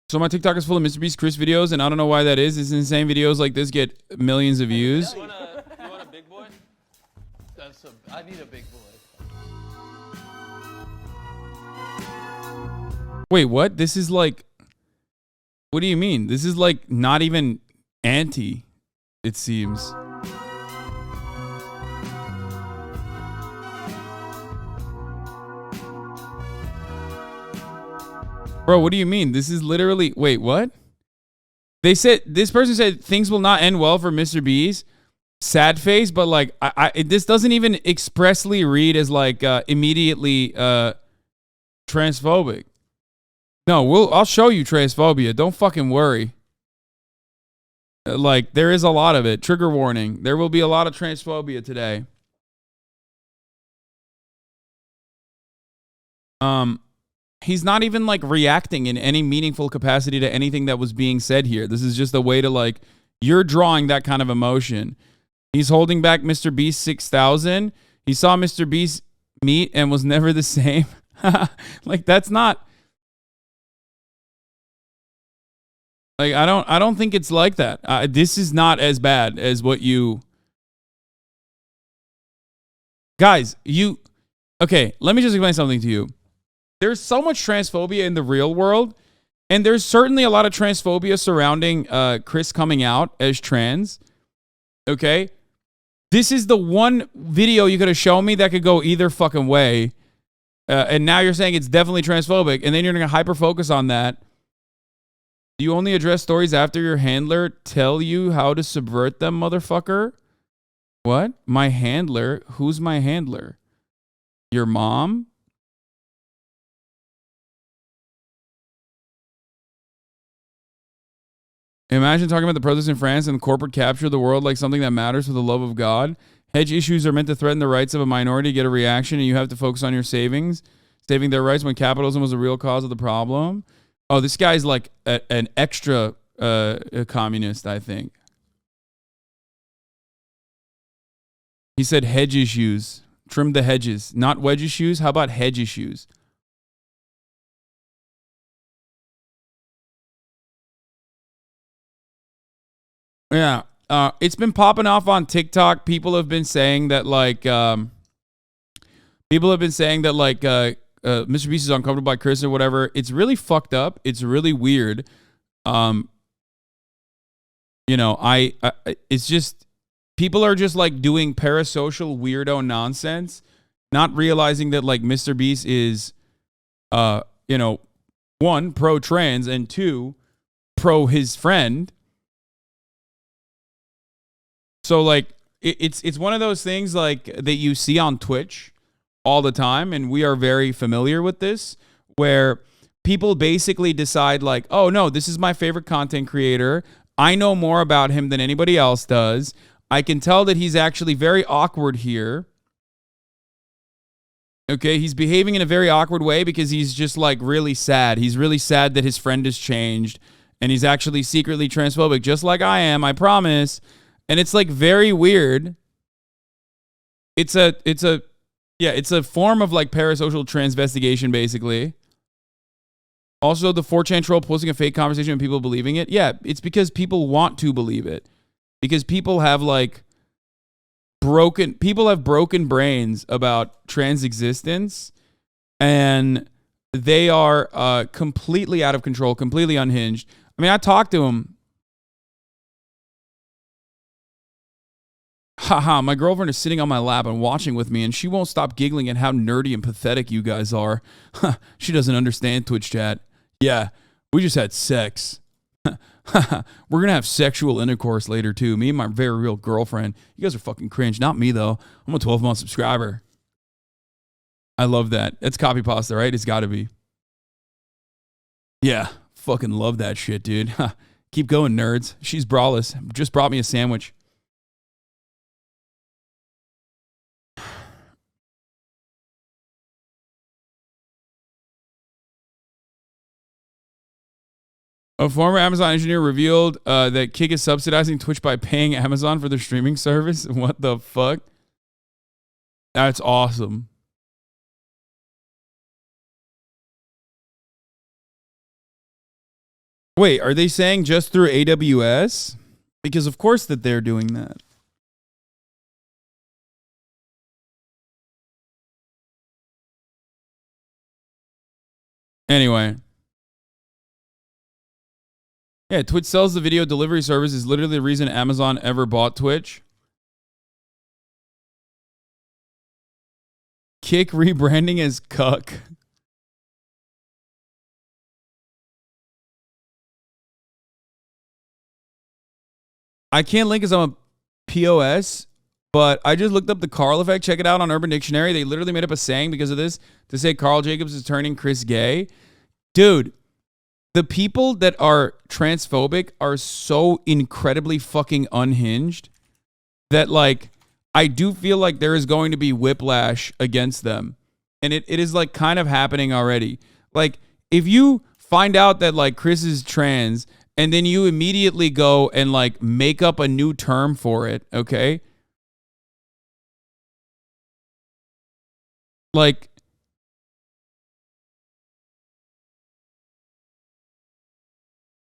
So my TikTok is full of MrBeast Chris videos, and I don't know why that is. It's insane. Videos like this get millions of views. You want a big boy? I need a big boy. Wait, what? This is like... What do you mean? This is like not even anti, it seems. Bro, what do you mean? This is literally... Wait, what? They said... This person said things will not end well for MrBeast. Sad face, but like... this doesn't even expressly read as like immediately transphobic. No, I'll show you transphobia. Don't fucking worry. Like, there is a lot of it. Trigger warning. There will be a lot of transphobia today. He's not even like reacting in any meaningful capacity to anything that was being said here. This is just a way to like, you're drawing that kind of emotion. He's holding back MrBeast 6,000. He saw MrBeast meet and was never the same. Like, that's not... Like, I don't think it's like that. This is not as bad as what you... Guys, okay, let me just explain something to you. There's so much transphobia in the real world, and there's certainly a lot of transphobia surrounding Chris coming out as trans. Okay? This is the one video you could have shown me that could go either fucking way. And now you're saying it's definitely transphobic, and then you're going to hyper-focus on that. Do you only address stories after your handler tell you how to subvert them, motherfucker? What? My handler? Who's my handler? Your mom? Imagine talking about the protests in France and corporate capture of the world like something that matters for the love of God. Hedge issues are meant to threaten the rights of a minority to get a reaction, and you have to focus on your saving their rights when capitalism was the real cause of the problem. Oh, this guy's like an extra communist, I think. He said hedge issues. Trim the hedges. Not wedge issues. How about hedge issues? Yeah. It's been popping off on TikTok. People have been saying that like MrBeast is uncomfortable by Chris or whatever. It's really fucked up. It's really weird. You know, it's just, people are just like doing parasocial weirdo nonsense, not realizing that like MrBeast is, you know, one, pro-trans, and two, pro his friend. So like, it's one of those things like that you see on Twitch all the time, and we are very familiar with this, where people basically decide like, oh no, this is my favorite content creator. I know more about him than anybody else does. I can tell that he's actually very awkward here. Okay, he's behaving in a very awkward way because he's just like really sad. He's really sad that his friend has changed, and he's actually secretly transphobic, just like I am, I promise. And it's like very weird. It's a form of like parasocial transvestigation, basically. Also, the 4chan troll posting a fake conversation and people believing it. Yeah, it's because people want to believe it. Because people have like broken brains about trans existence, and they are completely out of control, completely unhinged. I mean, I talked to him. Haha, my girlfriend is sitting on my lap and watching with me, and she won't stop giggling at how nerdy and pathetic you guys are. She doesn't understand Twitch chat. Yeah, we just had sex. We're going to have sexual intercourse later, too. Me and my very real girlfriend. You guys are fucking cringe. Not me, though. I'm a 12-month subscriber. I love that. It's copy pasta, right? It's got to be. Yeah, fucking love that shit, dude. Keep going, nerds. She's braless. Just brought me a sandwich. A former Amazon engineer revealed that Kick is subsidizing Twitch by paying Amazon for their streaming service. What the fuck? That's awesome. Wait, are they saying just through AWS? Because of course that they're doing that. Anyway. Yeah, Twitch sells the video delivery service is literally the reason Amazon ever bought Twitch. Kick rebranding as Cuck. I can't link because I'm a POS, but I just looked up the Carl effect. Check it out on Urban Dictionary. They literally made up a saying because of this to say Carl Jacobs is turning Chris gay. Dude, the people that are transphobic are so incredibly fucking unhinged that, like, I do feel like there is going to be whiplash against them. And it is, like, kind of happening already. Like, if you find out that, like, Chris is trans and then you immediately go and, like, make up a new term for it, okay? Like,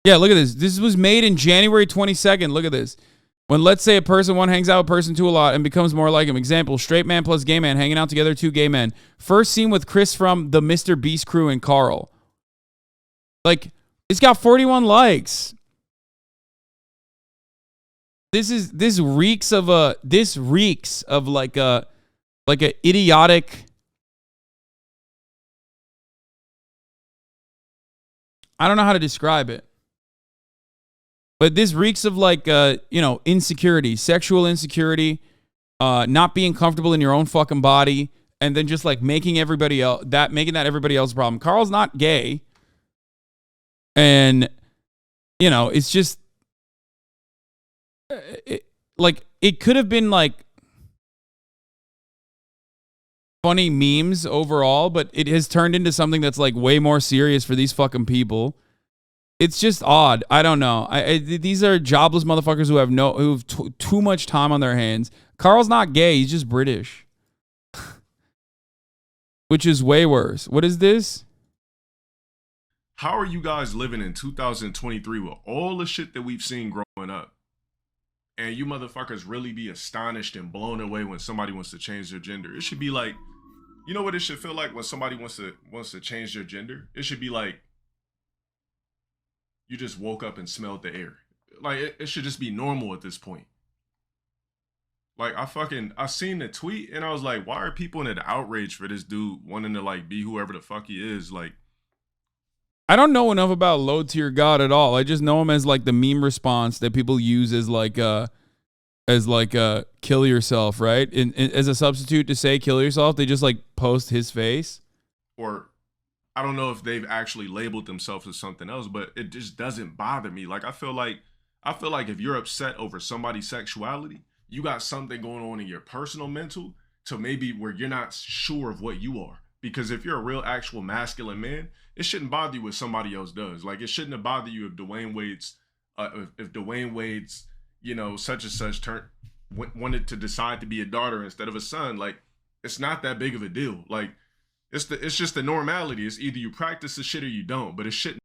yeah, look at this. This was made in January 22nd. Look at this. When, let's say, a person one hangs out with person two a lot and becomes more like him. Example, straight man plus gay man hanging out together, two gay men. First seen with Chris from the MrBeast crew and Carl. Like, it's got 41 likes. This reeks of like a idiotic. I don't know how to describe it. But this reeks of like, insecurity, sexual insecurity, not being comfortable in your own fucking body, and then just like making that everybody else's problem. Carl's not gay, and it's just it could have been like funny memes overall, but it has turned into something that's like way more serious for these fucking people. It's just odd. I don't know. These are jobless motherfuckers who have too much time on their hands. Carl's not gay. He's just British, which is way worse. What is this? How are you guys living in 2023 with all the shit that we've seen growing up? And you motherfuckers really be astonished and blown away when somebody wants to change their gender. It should be like, you know what it should feel like when somebody wants to change their gender? It should be like you just woke up and smelled the air. Like, it should just be normal at this point. Like, I seen the tweet and I was like, why are people in an outrage for this dude wanting to like be whoever the fuck he is? Like, I don't know enough about low tier God at all. I just know him as like the meme response that people use as kill yourself, right? As a substitute to say kill yourself, they just like post his face. Or I don't know if they've actually labeled themselves as something else, but it just doesn't bother me. Like, I feel like if you're upset over somebody's sexuality, you got something going on in your personal mental to maybe where you're not sure of what you are. Because if you're a real actual masculine man, it shouldn't bother you what somebody else does. Like, it shouldn't have bothered you if Dwayne Wade's, such and such wanted to decide to be a daughter instead of a son. Like, it's not that big of a deal. Like, it's just the normality. It's either you practice the shit or you don't, but it shouldn't.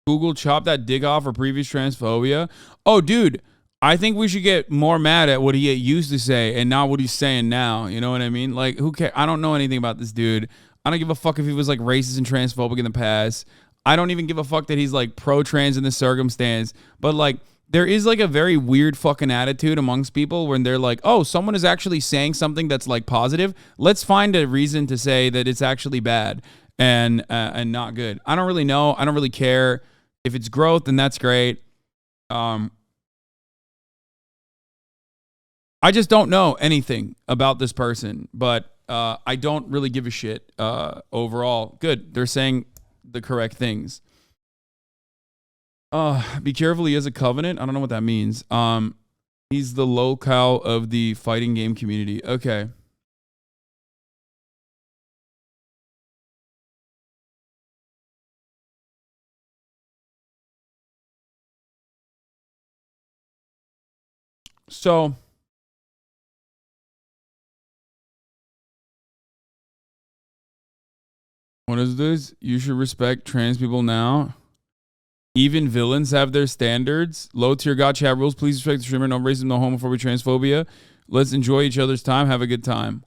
Google chop that dick off for previous transphobia. Oh, dude, I think we should get more mad at what he used to say and not what he's saying now. You know what I mean? Like, who cares? I don't know anything about this dude. I don't give a fuck if he was like racist and transphobic in the past. I don't even give a fuck that he's like pro-trans in this circumstance. But like, there is like a very weird fucking attitude amongst people when they're like, oh, someone is actually saying something that's like positive. Let's find a reason to say that it's actually bad and not good. I don't really know. I don't really care. If it's growth, then that's great. I just don't know anything about this person, but I don't really give a shit overall. Good. They're saying the correct things. Be careful, he has a covenant. I don't know what that means. He's the locale of the fighting game community. Okay. So what is this? You should respect trans people now. Even villains have their standards. Low tier God chat rules. Please respect the streamer. No racism, no homophobia, transphobia. Let's enjoy each other's time. Have a good time.